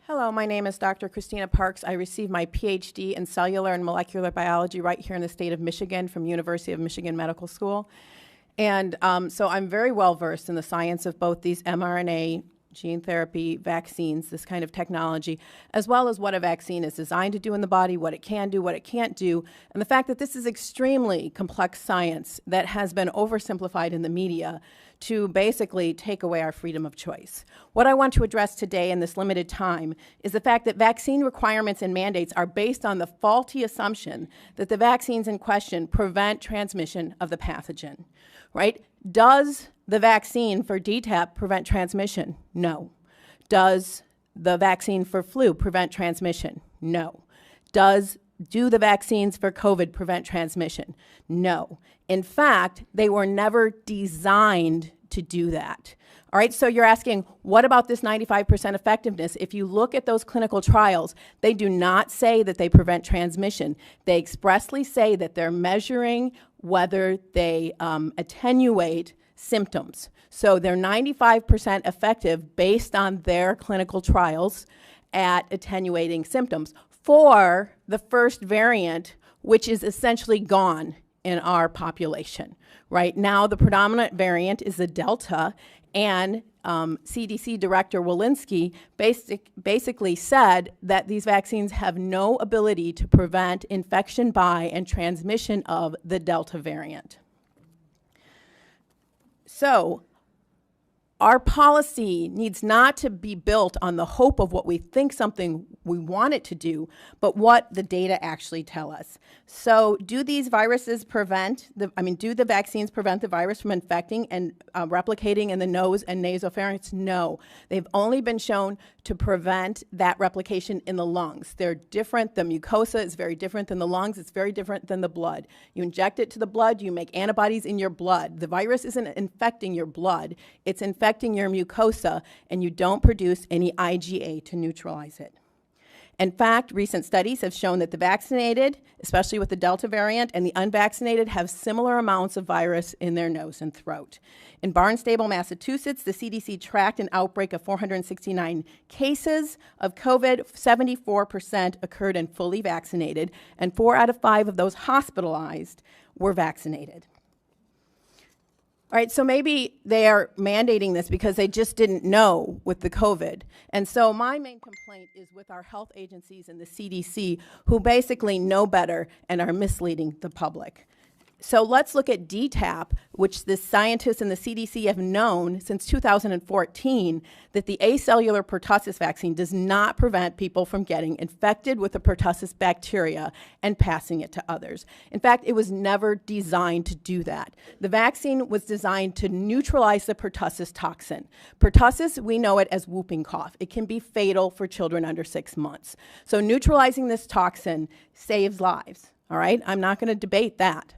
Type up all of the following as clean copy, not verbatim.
Hello, my name is Dr. Christina Parks. I received my PhD in cellular and molecular biology right here in the state of Michigan from University of Michigan Medical School. And so I'm very well versed in the science of both these mRNA gene therapy vaccines, this kind of technology, as well as what a vaccine is designed to do in the body, what it can do, what it can't do, and the fact that this is extremely complex science that has been oversimplified in the media to basically take away our freedom of choice. What I want to address today in this limited time is the fact that vaccine requirements and mandates are based on the faulty assumption that the vaccines in question prevent transmission of the pathogen, right? Does the vaccine for DTaP prevent transmission? No. Does the vaccine for flu prevent transmission? No. Do the vaccines for COVID prevent transmission? No. In fact, they were never designed to do that. All right, so you're asking, what about this 95% effectiveness? If you look at those clinical trials, they do not say that they prevent transmission. They expressly say that they're measuring whether they attenuate symptoms. So they're 95% effective based on their clinical trials at attenuating symptoms for the first variant, which is essentially gone in our population. Right now, the predominant variant is the Delta, and CDC Director Walensky basically said that these vaccines have no ability to prevent infection by and transmission of the Delta variant. So our policy needs not to be built on the hope of what we think something we want it to do, but what the data actually tell us. So do these viruses do the vaccines prevent the virus from infecting and replicating in the nose and nasopharynx? No. They've only been shown to prevent that replication in the lungs. They're different. The mucosa is very different than the lungs. It's very different than the blood. You inject it to the blood, you make antibodies in your blood. The virus isn't infecting your blood. It's infecting your mucosa, and you don't produce any IgA to neutralize it. In fact, recent studies have shown that the vaccinated, especially with the Delta variant, and the unvaccinated have similar amounts of virus in their nose and throat. In Barnstable, Massachusetts, the CDC tracked an outbreak of 469 cases of COVID. 74% occurred in fully vaccinated, and 4 out of 5 of those hospitalized were vaccinated. All right, so maybe they are mandating this because they just didn't know with the COVID. And so my main complaint is with our health agencies and the CDC, who basically know better and are misleading the public. So let's look at DTaP, which the scientists and the CDC have known since 2014 that the acellular pertussis vaccine does not prevent people from getting infected with the pertussis bacteria and passing it to others. In fact, it was never designed to do that. The vaccine was designed to neutralize the pertussis toxin. Pertussis, we know it as whooping cough. It can be fatal for children under 6 months. So neutralizing this toxin saves lives, all right? I'm not going to debate that.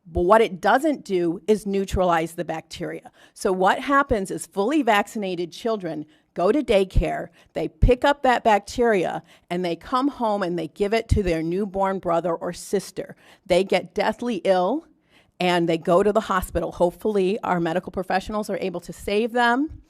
But what it doesn't do is neutralize the bacteria. So what happens is fully vaccinated children go to daycare, they pick up that bacteria, and they come home and they give it to their newborn brother or sister. They get deathly ill, and they go to the hospital. Hopefully, our medical professionals are able to save them.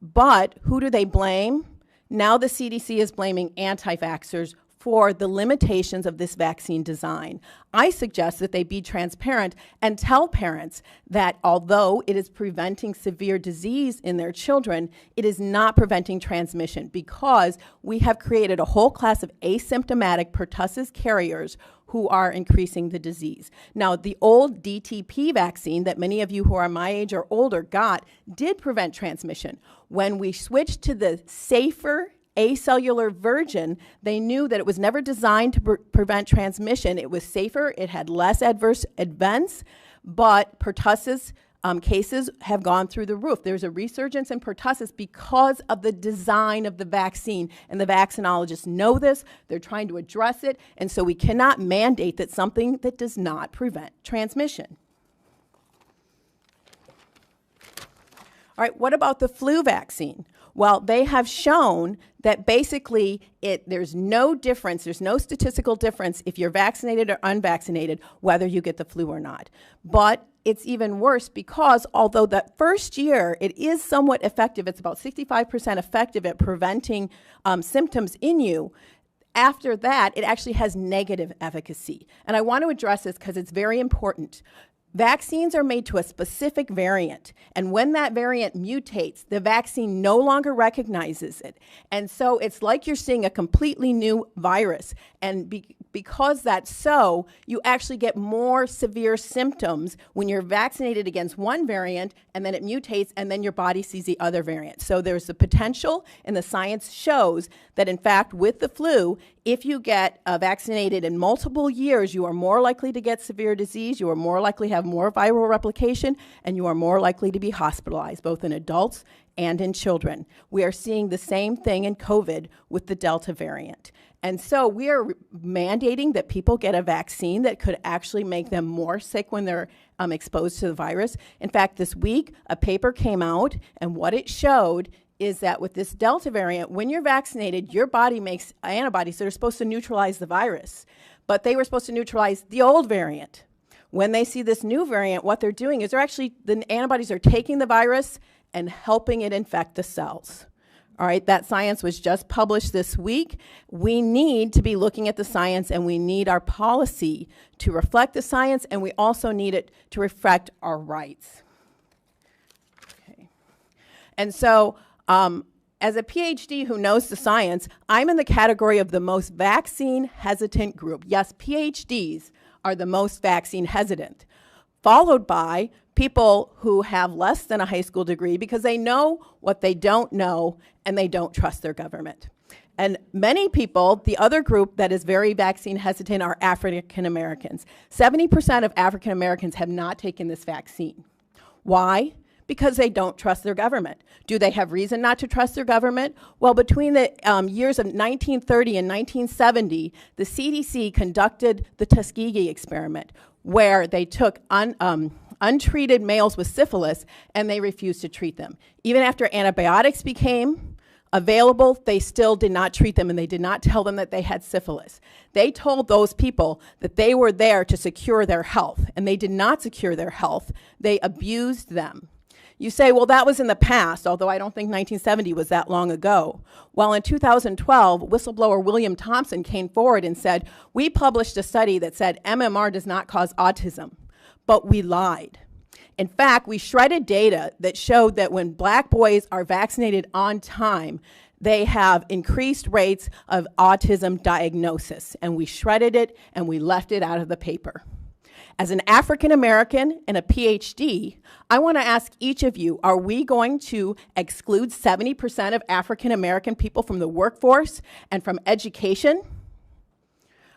But who do they blame? Now the CDC is blaming anti-vaxxers for the limitations of this vaccine design. I suggest that they be transparent and tell parents that although it is preventing severe disease in their children, it is not preventing transmission because we have created a whole class of asymptomatic pertussis carriers who are increasing the disease. Now, the old DTP vaccine that many of you who are my age or older got did prevent transmission. When we switched to the safer acellular version, they knew that it was never designed to prevent transmission. It was safer, it had less adverse events, but pertussis cases have gone through the roof. There's a resurgence in pertussis because of the design of the vaccine, and the vaccinologists know this. They're trying to address it, and so we cannot mandate that something that does not prevent transmission. All right, what about the flu vaccine? Well, they have shown that basically there's no difference, there's no statistical difference if you're vaccinated or unvaccinated, whether you get the flu or not. But it's even worse because although that first year it is somewhat effective, it's about 65% effective at preventing symptoms in you, after that, it actually has negative efficacy. And I want to address this because it's very important. Vaccines are made to a specific variant, and when that variant mutates, the vaccine no longer recognizes it. And so it's like you're seeing a completely new virus. And because that's so, you actually get more severe symptoms when you're vaccinated against one variant, and then it mutates, and then your body sees the other variant. So there's the potential, and the science shows that, in fact, with the flu, if you get vaccinated in multiple years, you are more likely to get severe disease, you are more likely to have more viral replication, and you are more likely to be hospitalized, both in adults and in children. We are seeing the same thing in COVID with the Delta variant. And so we are mandating that people get a vaccine that could actually make them more sick when they're exposed to the virus. In fact, this week, a paper came out, and what it showed is that with this Delta variant, when you're vaccinated, your body makes antibodies that are supposed to neutralize the virus. But they were supposed to neutralize the old variant. When they see this new variant, what they're doing is the antibodies are taking the virus and helping it infect the cells. All right, that science was just published this week. We need to be looking at the science, and we need our policy to reflect the science, and we also need it to reflect our rights. Okay. And so, as a PhD who knows the science, I'm in the category of the most vaccine hesitant group. Yes, PhDs are the most vaccine hesitant, followed by people who have less than a high school degree because they know what they don't know and they don't trust their government. And many people, the other group that is very vaccine hesitant are African Americans. 70% of African Americans have not taken this vaccine. Why? Because they don't trust their government. Do they have reason not to trust their government? Well, between the years of 1930 and 1970, the CDC conducted the Tuskegee experiment, where they took untreated males with syphilis and they refused to treat them. Even after antibiotics became available, they still did not treat them, and they did not tell them that they had syphilis. They told those people that they were there to secure their health, and they did not secure their health. They abused them. You say, well, that was in the past, although I don't think 1970 was that long ago. Well, in 2012, whistleblower William Thompson came forward and said, we published a study that said MMR does not cause autism, but we lied. In fact, we shredded data that showed that when black boys are vaccinated on time, they have increased rates of autism diagnosis, and we shredded it and we left it out of the paper. As an African American and a PhD, I want to ask each of you, are we going to exclude 70% of African American people from the workforce and from education?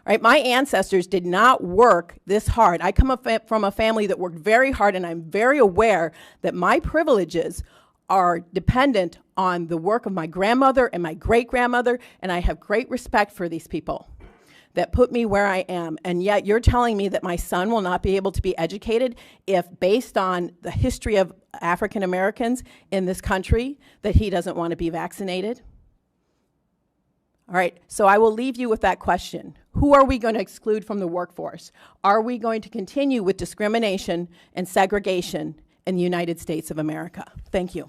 Right, my ancestors did not work this hard. I come from a family that worked very hard, and I'm very aware that my privileges are dependent on the work of my grandmother and my great-grandmother, and I have great respect for these people that put me where I am. And yet you're telling me that my son will not be able to be educated if, based on the history of African Americans in this country, that he doesn't want to be vaccinated? All right, so I will leave you with that question. Who are we going to exclude from the workforce? Are we going to continue with discrimination and segregation in the United States of America? Thank you.